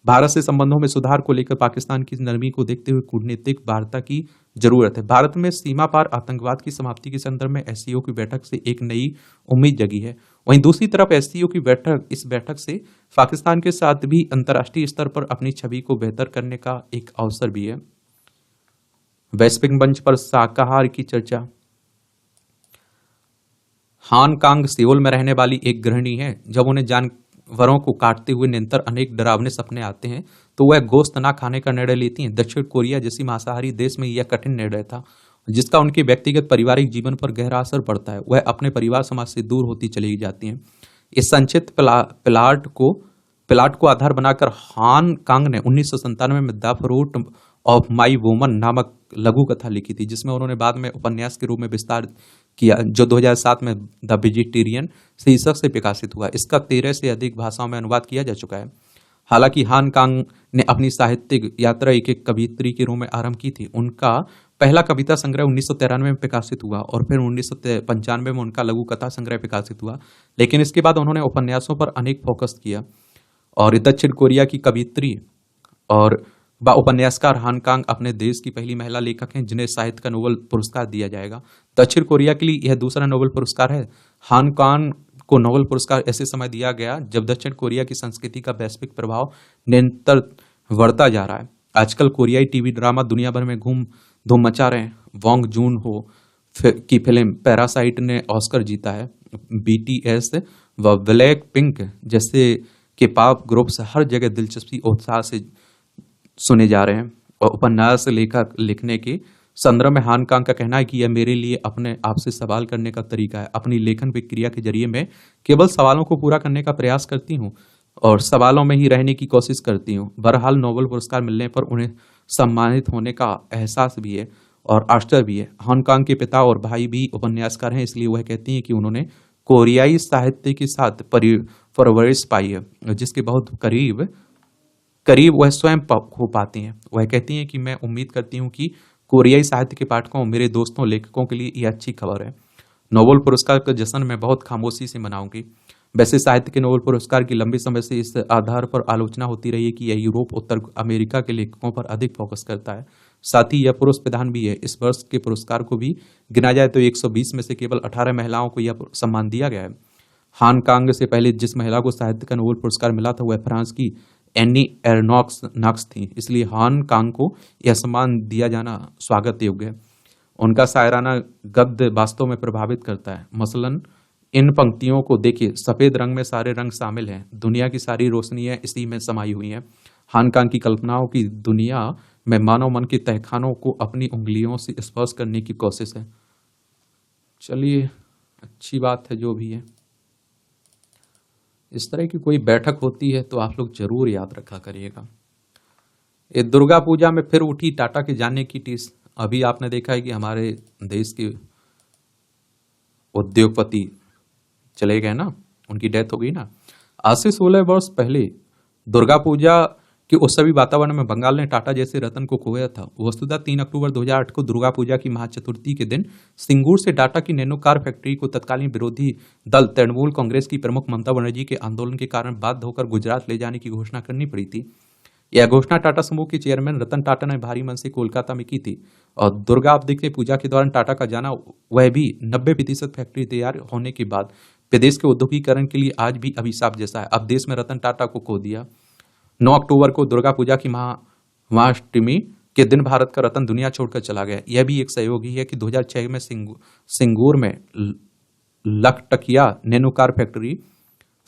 भारत से संबंधों में सुधार को लेकर पाकिस्तान की नरमी को देखते हुए कूटनीतिक वार्ता की जरूरत है। भारत में सीमा पार आतंकवाद की समाप्ति के संदर्भ में एससीओ की बैठक से एक नई उम्मीद जगी है। वहीं दूसरी तरफ एससीओ की इस बैठक से पाकिस्तान के साथ भी अंतर्राष्ट्रीय स्तर पर अपनी छवि को बेहतर करने का एक अवसर भी है। वैश्विक मंच पर शाकाहार की चर्चा। हांगकांग सियोल में रहने वाली एक गृहिणी है। जब उन्हें जानवरों को काटते हुए निरंतर अनेक डरावने सपने आते हैं तो वह गोश्त ना खाने का निर्णय लेती हैं। दक्षिण कोरिया जैसी मांसाहारी देश में यह कठिन निर्णय था, जिसका उनके व्यक्तिगत पारिवारिक जीवन पर गहरा असर पड़ता है। वह अपने परिवार समाज से दूर होती चली जाती हैं। इस संक्षिप्त प्लाट को आधार बनाकर हांगकांग ने 1997 में the fruit of my woman नामक लघु कथा लिखी थी, जिसमें उन्होंने बाद में उपन्यास के रूप में विस्तार किया, जो 2007 में द वेजिटेरियन शीर्षक से प्रकाशित हुआ। इसका 13 से अधिक भाषाओं में अनुवाद किया जा चुका है। हालांकि हांगकांग ने अपनी साहित्यिक यात्रा एक कवियत्री के रूप में आरंभ की थी। उनका पहला कविता संग्रह 1993 में प्रकाशित हुआ और फिर 1995 में उनका लघु कथा संग्रह प्रकाशित हुआ, लेकिन इसके बाद उन्होंने उपन्यासों पर अनेक फोकस किया। और दक्षिण कोरिया की कवियत्री और उपन्यासकार हांगकांग अपने देश की पहली महिला लेखक हैं जिन्हें साहित्य का नोबेल पुरस्कार दिया जाएगा। दक्षिण कोरिया के लिए यह दूसरा नोबेल पुरस्कार है। हांगकांग को नोबेल पुरस्कार ऐसे समय दिया गया जब दक्षिण कोरिया की संस्कृति का वैश्विक प्रभाव निरंतर बढ़ता जा रहा है। आजकल कोरियाई टीवी ड्रामा दुनिया भर में धूम मचा रहे हैं। वोंग जून हो की फिल्म पैरासाइट ने ऑस्कर जीता है। बीटीएस व ब्लैक पिंक जैसे के पॉप ग्रुप्स हर जगह दिलचस्पी और उत्साह से सुने जा रहे हैं। और उपन्यास लेखक लिखने के संदर्भ में हांगकांग का कहना है कि यह मेरे लिए अपने आप से सवाल करने का तरीका है। अपनी लेखन प्रक्रिया के जरिए मैं केवल सवालों को पूरा करने का प्रयास करती हूँ और सवालों में ही रहने की कोशिश करती हूँ। बहरहाल नोबेल पुरस्कार मिलने पर उन्हें सम्मानित होने का एहसास भी है और आश्चर्य भी है। हांगकांग के पिता और भाई भी उपन्यासकार हैं, इसलिए वह कहती हैं कि उन्होंने कोरियाई साहित्य के साथ परवरिश पाई है, जिसके बहुत करीब वह स्वयं हो पाती हैं। वह कहती हैं कि मैं उम्मीद करती हूँ कि कोरियाई साहित्य के पाठकों और मेरे दोस्तों लेखकों के लिए यह अच्छी खबर है। नोबेल पुरस्कार का जश्न मैं बहुत खामोशी से मनाऊंगी। वैसे साहित्य के नोबेल पुरस्कार की लंबे समय से इस आधार पर आलोचना होती रही है कि यह यूरोप उत्तर अमेरिका के लेखकों पर अधिक फोकस करता है। साथ ही यह पुरुष प्रधान भी है। इस वर्ष के पुरस्कार को भी गिना जाए तो 120 में से केवल 18 महिलाओं को यह सम्मान दिया गया है। हांगकांग से पहले जिस महिला को साहित्य का नोबेल पुरस्कार मिला था वह फ्रांस की एनी एरनॉक्स थी, इसलिए हांगकांग को यह सम्मान दिया जाना स्वागत योग्य है। उनका शायराना गद्य वास्तव में प्रभावित करता है। मसलन इन पंक्तियों को देखिए, सफेद रंग में सारे रंग शामिल हैं, दुनिया की सारी रोशनियां इसी में समाई हुई हैं। हांगकांग की कल्पनाओं की दुनिया में मानव मन के तहखानों को अपनी उंगलियों से स्पर्श करने की कोशिश है। चलिए, अच्छी बात है जो भी है। इस तरह की कोई बैठक होती है तो आप लोग जरूर याद रखा करिएगा। ये दुर्गा पूजा में फिर उठी टाटा के जाने की टीस। अभी आपने देखा है कि हमारे देश के उद्योगपति चले गए ना, उनकी डेथ हो गई ना। आज से 16 वर्ष पहले दुर्गा पूजा के उत्सवी वातावरण में बंगाल ने टाटा जैसे रत्न को खोया था। वस्तुतः 3 अक्टूबर 2008 को दुर्गा पूजा की महाचतुर्थी के दिन सिंगूर से टाटा की नैनो कार फैक्ट्री को तत्कालीन विरोधी दल तृणमूल कांग्रेस की प्रमुख ममता बनर्जी के आंदोलन के कारण बाध्य होकर गुजरात ले जाने की घोषणा करनी पड़ी थी। यह घोषणा टाटा समूह के चेयरमैन रतन टाटा ने भारी मन से कोलकाता में की थी। और दुर्गा अवधि के पूजा के दौरान टाटा का जाना, वह भी 90% फैक्ट्री तैयार होने के बाद, प्रदेश के औद्योगिकरण के लिए आज भी अभिशाप जैसा है। अब देश में रतन टाटा को खो दिया। 9 अक्टूबर को दुर्गा पूजा की महाअष्टमी के दिन भारत का रतन दुनिया छोड़कर चला गया। यह भी एक सहयोग ही है कि 2006 में सिंगूर में लखटकिया नैनो कार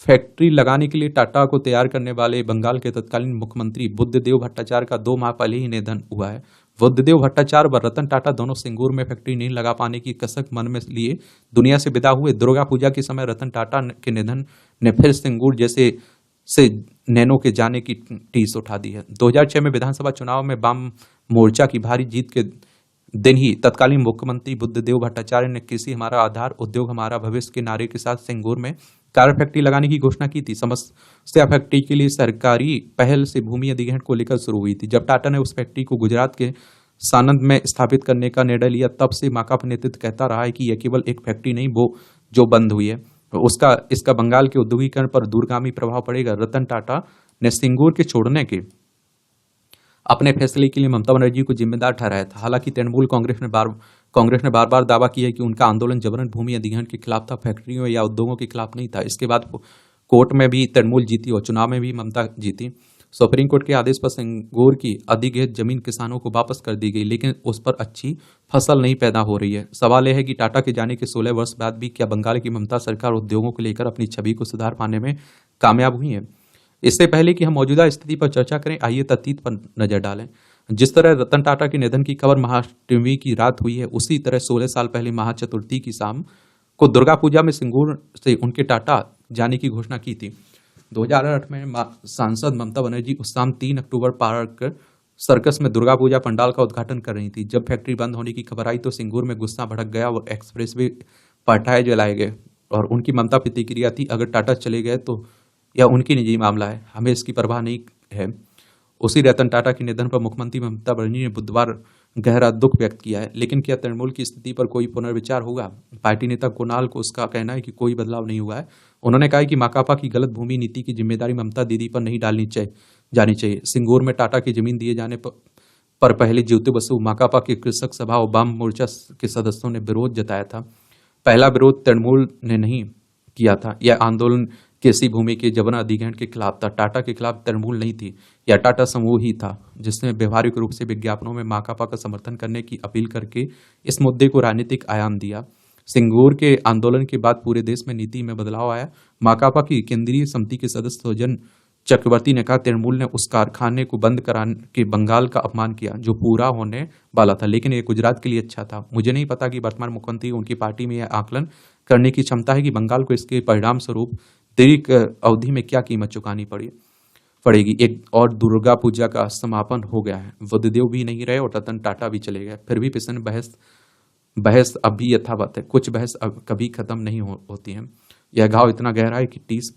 फैक्ट्री लगाने के लिए टाटा को तैयार करने वाले बंगाल के तत्कालीन मुख्यमंत्री बुद्धदेव भट्टाचार्य का 2 माह पहले ही निधन हुआ है। बुद्धदेव भट्टाचार्य व रतन टाटा दोनों सिंगूर में फैक्ट्री नहीं लगा पाने की कसक मन में लिए दुनिया से विदा हुए। दुर्गा पूजा के समय रतन टाटा के निधन ने फिर सिंगूर जैसे से नैनो के जाने की टीस उठा दी है। 2006 में विधानसभा चुनाव में वाम मोर्चा की भारी जीत के दिन ही तत्कालीन मुख्यमंत्री बुद्धदेव भट्टाचार्य ने कृषि हमारा आधार, उद्योग हमारा भविष्य के नारे के साथ सिंगूर में कार फैक्ट्री लगाने की घोषणा की थी। समस्या फैक्ट्री के लिए सरकारी पहल से भूमि अधिग्रहण को लेकर शुरू हुई थी। जब टाटा ने उस फैक्ट्री को गुजरात के सानंद में स्थापित करने का निर्णय लिया, तब से माकपा नेतृत्व कहता रहा है कि यह केवल एक फैक्ट्री नहीं वो जो बंद हुई है, इसका बंगाल के औद्योगिकरण पर दूरगामी प्रभाव पड़ेगा। रतन टाटा ने सिंगूर के छोड़ने के अपने फैसले के लिए ममता बनर्जी को जिम्मेदार ठहराया था। हालांकि तृणमूल कांग्रेस ने बार बार दावा किया है कि उनका आंदोलन जबरन भूमि अधिग्रहण के खिलाफ था, फैक्ट्रियों या उद्योगों के खिलाफ नहीं था। इसके बाद कोर्ट में भी तृणमूल जीती और चुनाव में भी ममता जीती। सुप्रीम कोर्ट के आदेश पर सिंगूर की अधिग्रहित जमीन किसानों को वापस कर दी गई, लेकिन उस पर अच्छी फसल नहीं पैदा हो रही है। सवाल यह है कि टाटा के जाने के 16 वर्ष बाद भी क्या बंगाल की ममता सरकार उद्योगों को लेकर अपनी छवि को सुधार पाने में कामयाब हुई है? इससे पहले कि हम मौजूदा स्थिति पर चर्चा करें, आइए अतीत पर नजर डालें। जिस तरह रतन टाटा के निधन की खबर महाअष्टमी की रात हुई है, उसी तरह 16 साल पहले महाचतुर्थी की शाम को दुर्गा पूजा में सिंगूर से उनके टाटा जाने की घोषणा की थी। 2008 में सांसद ममता बनर्जी उस शाम 3 अक्टूबर पार्क सर्कस में दुर्गा पूजा पंडाल का उद्घाटन कर रही थी। जब फैक्ट्री बंद होने की खबर आई तो सिंगूर में गुस्सा भड़क गया और एक्सप्रेसवे पटाखे जलाए गए। और उनकी ममता प्रतिक्रिया थी, अगर टाटा चले गए तो यह उनकी निजी मामला है, हमें इसकी परवाह नहीं है। उसी रतन टाटा के निधन पर मुख्यमंत्री ममता बनर्जी ने बुधवार गहरा दुख व्यक्त किया है। लेकिन क्या तृणमूल की स्थिति पर कोई पुनर्विचार होगा? पार्टी नेता कुणाल को उसका कहना है कि कोई बदलाव नहीं हुआ है। उन्होंने कहा कि माकपा की गलत भूमि नीति की जिम्मेदारी ममता दीदी पर नहीं डालनी जानी चाहिए। सिंगूर में टाटा की जमीन दिए जाने पर पहले ज्योति बसु, माकपा के कृषक सभा और वाम मोर्चा के सदस्यों ने विरोध जताया था। पहला विरोध तृणमूल ने नहीं किया था। यह आंदोलन कृषि भूमि के जबरन अधिग्रहण के खिलाफ था। टाटा के खिलाफ तृणमूल नहीं थी, यह टाटा समूह ही था जिसने व्यवहारिक रूप से विज्ञापनों में माकपा का समर्थन करने की अपील करके इस मुद्दे को राजनीतिक आयाम दिया। सिंगूर के आंदोलन के बाद पूरे देश में नीति में बदलाव आया। माकपा की केंद्रीय समिति के सदस्य सुजन चक्रवर्ती ने कहा, तृणमूल ने उस कारखाने को बंद कराने के बंगाल का अपमान किया जो पूरा होने वाला था, लेकिन ये गुजरात के लिए अच्छा था। मुझे नहीं पता कि वर्तमान मुख्यमंत्री उनकी पार्टी में यह आकलन करने की क्षमता है कि बंगाल को इसके परिणाम स्वरूप दीर्घ अवधि में क्या कीमत चुकानी पड़ेगी। एक और दुर्गा पूजा का समापन हो गया है। बुद्धदेव भी नहीं रहे और रतन टाटा भी चले गए। फिर भी पिछले बहस अब भी यथावत है। कुछ बहस अब कभी खत्म नहीं होती है। यह घाव इतना गहरा है कि टीस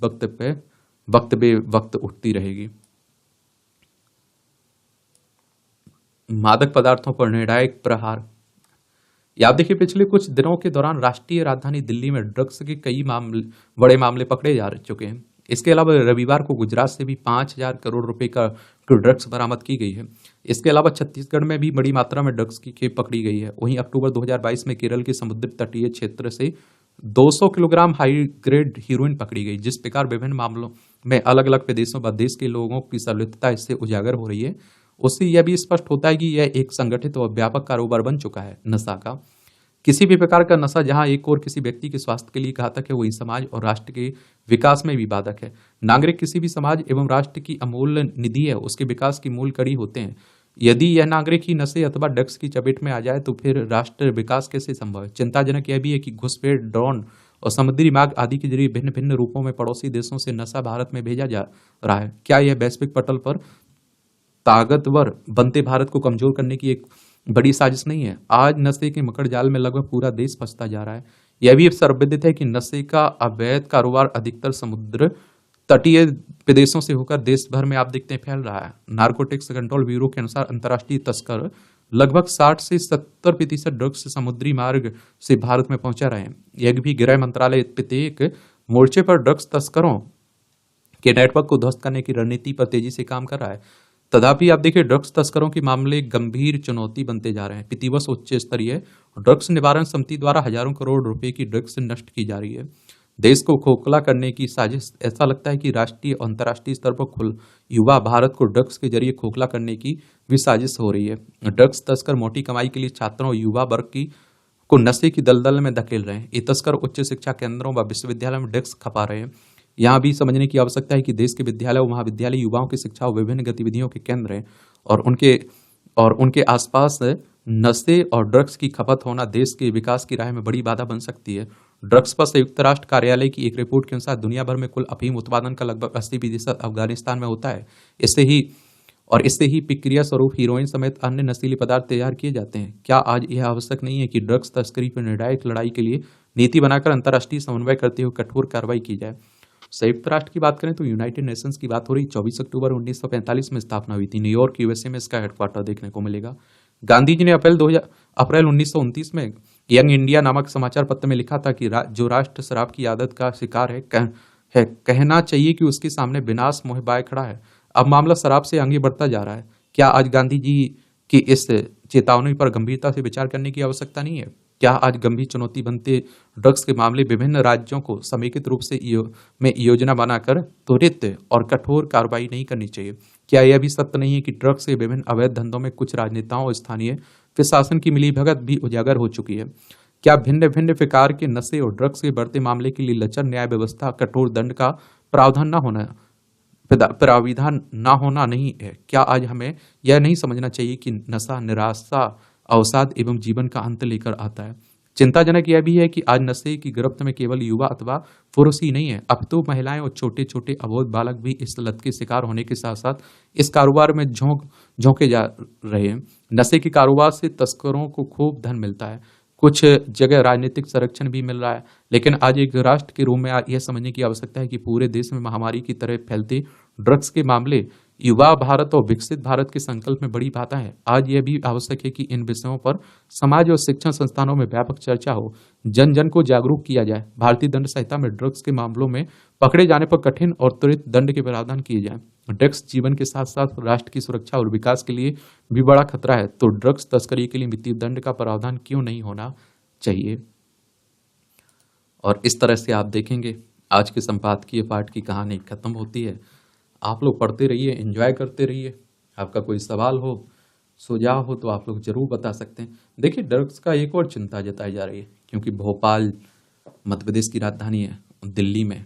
वक्त बे वक्त उठती रहेगी। मादक पदार्थों पर निर्णायक प्रहार। आप देखिए, पिछले कुछ दिनों के दौरान राष्ट्रीय राजधानी दिल्ली में ड्रग्स के कई बड़े मामले पकड़े जा चुके हैं। इसके अलावा रविवार को गुजरात से भी 5,000 करोड़ रुपए का ड्रग्स बरामद की गई है। इसके अलावा छत्तीसगढ़ में भी बड़ी मात्रा में ड्रग्स की खेप पकड़ी गई है। वहीं अक्टूबर 2022 में केरल के समुद्र तटीय क्षेत्र से 200 किलोग्राम हाई ग्रेड हीरोइन पकड़ी गई। जिस प्रकार विभिन्न मामलों में अलग अलग प्रदेशों व देश के लोगों की संलिप्तता इससे उजागर हो रही है, उससे यह भी स्पष्ट होता है कि यह एक संगठित और व्यापक कारोबार बन चुका है नशा का। किसी भी प्रकार का नशा जहां एक और किसी व्यक्ति के स्वास्थ्य के लिए घातक है, वही समाज और राष्ट्र के विकास में भी बाधक है। नागरिक किसी भी समाज एवं राष्ट्र की अमूल्य निधि है, उसके विकास की मूल कड़ी होते हैं। यदि यह नागरिक ही नशे अथवा ड्रग्स की चपेट में आ जाए तो फिर राष्ट्र विकास कैसे संभव है? चिंताजनक यह भी है कि घुसपैठ, ड्रोन और समुद्री मार्ग आदि के जरिए भिन्न भिन्न रूपों में पड़ोसी देशों से नशा भारत में भेजा जा रहा है। क्या यह वैश्विक पटल पर ताकतवर बनते भारत को कमजोर करने की एक बड़ी साजिश नहीं है? आज नशे के मकड़ जाल में लगभग पूरा देश फंसता जा रहा है। यह भी सर्वविदित है कि नशे का अवैध कारोबार अधिकतर समुद्र तटीय प्रदेशों से होकर देश भर में आप देखते हैं फैल रहा है। नार्कोटिक्स कंट्रोल ब्यूरो के अनुसार अंतर्राष्ट्रीय तस्कर लगभग 60 से 70% ड्रग्स समुद्री मार्ग से भारत में पहुंचा रहे हैं। यह भी गृह मंत्रालय प्रत्येक मोर्चे पर ड्रग्स तस्करों के नेटवर्क को ध्वस्त करने की रणनीति पर तेजी से काम कर रहा है। तथापि आप देखिए, ड्रग्स तस्करों के मामले गंभीर चुनौती बनते जा रहे हैं। प्रतिवर्ष उच्च स्तरीय ड्रग्स निवारण समिति द्वारा हजारों करोड़ रुपए की ड्रग्स नष्ट की जा रही है। देश को खोखला करने की साजिश। ऐसा लगता है कि राष्ट्रीय और अंतर्राष्ट्रीय स्तर पर युवा भारत को ड्रग्स के जरिए खोखला करने की भी साजिश हो रही है। ड्रग्स तस्कर मोटी कमाई के लिए छात्रों और युवा वर्ग को नशे की दलदल में धकेल रहे हैं। ये तस्कर उच्च शिक्षा केंद्रों व विश्वविद्यालयों में ड्रग्स खपा रहे हैं। यहाँ भी समझने की आवश्यकता है कि देश के विद्यालय और महाविद्यालय युवाओं की शिक्षा और विभिन्न गतिविधियों के केंद्र हैं और उनके आसपास नशे और ड्रग्स की खपत होना देश के विकास की राह में बड़ी बाधा बन सकती है। ड्रग्स पर संयुक्त राष्ट्र कार्यालय की एक रिपोर्ट के अनुसार दुनिया भर में कुल अफीम उत्पादन का लगभग 80% अफगानिस्तान में होता है। इससे ही प्रक्रिया स्वरूप हीरोइन समेत अन्य नशीले पदार्थ तैयार किए जाते हैं। क्या आज यह आवश्यक नहीं है कि ड्रग्स तस्करी पर निर्णायक लड़ाई के लिए नीति बनाकर अंतर्राष्ट्रीय समन्वय करते हुए कठोर कार्रवाई की जाए? संयुक्त राष्ट्र की बात करें तो यूनाइटेड नेशंस की बात हो रही। 24 अक्टूबर 1945 में स्थापना हुई थी। न्यूयॉर्क यूएसए में इसका हेडक्वार्टर देखने को मिलेगा। गांधी जी ने अप्रैल 1929 में यंग इंडिया नामक समाचार पत्र में लिखा था कि जो राष्ट्र शराब की आदत का शिकार है, है, कहना चाहिए कि उसके सामने विनाश मोह बाय खड़ा है। अब मामला शराब से आगे बढ़ता जा रहा है। क्या आज गांधी जी की इस चेतावनी पर गंभीरता से विचार करने की आवश्यकता नहीं है? क्या आज गंभीर चुनौती बनते ड्रग्स के मामले विभिन्न राज्यों को समेकित रूप से में योजना बनाकर त्वरित और कठोर कार्रवाई नहीं करनी चाहिए? क्या यह भी सत्य नहीं है कि ड्रग्स के विभिन्न अवैध धंधों में कुछ राजनेताओं और स्थानीय प्रशासन की मिलीभगत भी उजागर हो चुकी है? क्या भिन्न भिन्न प्रकार के नशे और ड्रग्स के बढ़ते मामले के लिए लचर न्याय व्यवस्था, कठोर दंड का प्रावधान न होना प्राविधान ना होना नहीं है? क्या आज हमें यह नहीं समझना चाहिए कि नशा निराशा, अवसाद एवं जीवन का अंत लेकर आता है? चिंताजनक यह भी है कि आज नशे की गिरफ्त में केवल युवा अथवा पुरुष ही नहीं है, अब तो महिलाएं और छोटे छोटे अबोध बालक भी इस लत के शिकार होने के साथ साथ इस कारोबार में झोंके जा रहे हैं। नशे के कारोबार से तस्करों को खूब धन मिलता है, कुछ जगह राजनीतिक संरक्षण भी मिल रहा है, लेकिन आज एक राष्ट्र के रूप में यह समझने की आवश्यकता है कि पूरे देश में महामारी की तरह फैलते ड्रग्स के मामले युवा भारत और विकसित भारत के संकल्प में बड़ी बाधा है। आज यह भी आवश्यक है कि इन विषयों पर समाज और शिक्षण संस्थानों में व्यापक चर्चा हो, जन जन को जागरूक किया जाए। भारतीय दंड संहिता में ड्रग्स के मामलों में पकड़े जाने पर कठिन और त्वरित दंड के प्रावधान किए जाएं। ड्रग्स जीवन के साथ साथ राष्ट्र की सुरक्षा और विकास के लिए भी बड़ा खतरा है, तो ड्रग्स तस्करी के लिए मृत्यु दंड का प्रावधान क्यों नहीं होना चाहिए? और इस तरह से आप देखेंगे आज के संपादकीय पाठ की कहानी खत्म होती है। आप लोग पढ़ते रहिए, एंजॉय करते रहिए। आपका कोई सवाल हो, सुझाव हो तो आप लोग जरूर बता सकते हैं। देखिए, ड्रग्स का एक और चिंता जताई जा रही है, क्योंकि भोपाल मध्य प्रदेश की राजधानी है, दिल्ली में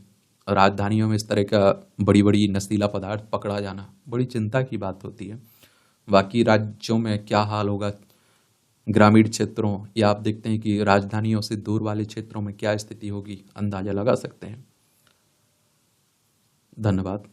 राजधानियों में इस तरह का बड़ी बड़ी नशीला पदार्थ पकड़ा जाना बड़ी चिंता की बात होती है। बाकी राज्यों में क्या हाल होगा, ग्रामीण क्षेत्रों या आप देखते हैं कि राजधानियों से दूर वाले क्षेत्रों में क्या स्थिति होगी, अंदाजा लगा सकते हैं। धन्यवाद।